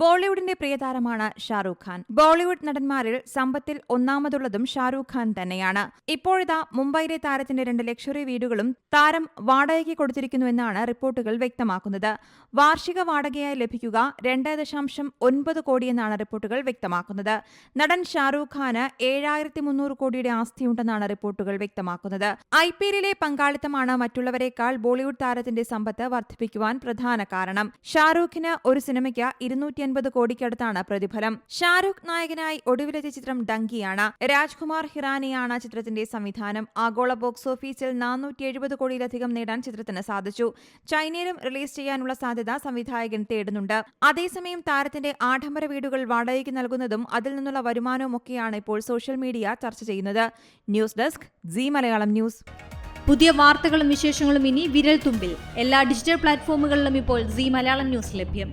ബോളിവുഡിന്റെ പ്രിയതാരമാണ് ഷാരൂഖ് ഖാൻ. ബോളിവുഡ് നടന്മാരിൽ സമ്പത്തിൽ ഒന്നാമതുള്ളതും ഷാരൂഖ് ഖാൻ തന്നെയാണ്. ഇപ്പോഴിതാ മുംബൈയിലെ താരത്തിന്റെ 2 ലക്ഷറി വീടുകളും താരം വാടകയ്ക്ക് കൊടുത്തിരിക്കുന്നുവെന്നാണ് റിപ്പോർട്ടുകൾ വ്യക്തമാക്കുന്നത്. വാർഷിക വാടകയായി ലഭിക്കുക 2.9 കോടിയെന്നാണ് റിപ്പോർട്ടുകൾ വ്യക്തമാക്കുന്നത്. നടൻ ഷാരൂഖ് ഖാന് 7300 കോടിയുടെ ആസ്തിയുണ്ടെന്നാണ് റിപ്പോർട്ടുകൾ വ്യക്തമാക്കുന്നത്. IPLലെ പങ്കാളിത്തമാണ് മറ്റുള്ളവരെക്കാൾ ബോളിവുഡ് താരത്തിന്റെ സമ്പത്ത് വർദ്ധിപ്പിക്കുവാൻ പ്രധാന കാരണം. ഷാരൂഖിന് ഒരു സിനിമയ്ക്ക് 250 കോടിക്കടുത്താണ് പ്രതിഫലം. ഷാരൂഖ് നായകനായി ഒടുവിലെത്തിയ ചിത്രം ഡങ്കിയാണ്. രാജ്കുമാർ ഹിറാനിയാണ് ചിത്രത്തിന്റെ സംവിധാനം. ആഗോള ബോക്സ് ഓഫീസിൽ 470 കോടിയിലധികം നേടാൻ ചിത്രത്തിന് സാധിച്ചു. ചൈനയിലും റിലീസ് ചെയ്യാനുള്ള സാധ്യത സംവിധായകൻ തേടുന്നുണ്ട്. അതേസമയം താരത്തിന്റെ ആഡംബര വീടുകൾ വാടകയ്ക്ക് നൽകുന്നതും അതിൽ നിന്നുള്ള വരുമാനവുമൊക്കെയാണ് ഇപ്പോൾ സോഷ്യൽ മീഡിയ ചർച്ച ചെയ്യുന്നത്. News desk Zee Malayalam news. പുതിയ വാർത്തകളും വിശേഷങ്ങളും ഇനി വിരൽ തുമ്പിൽ. എല്ലാ ഡിജിറ്റൽ പ്ലാറ്റ്ഫോമുകളിലും ഇപ്പോൾ സീ മലയാളം ന്യൂസ് ലഭ്യം.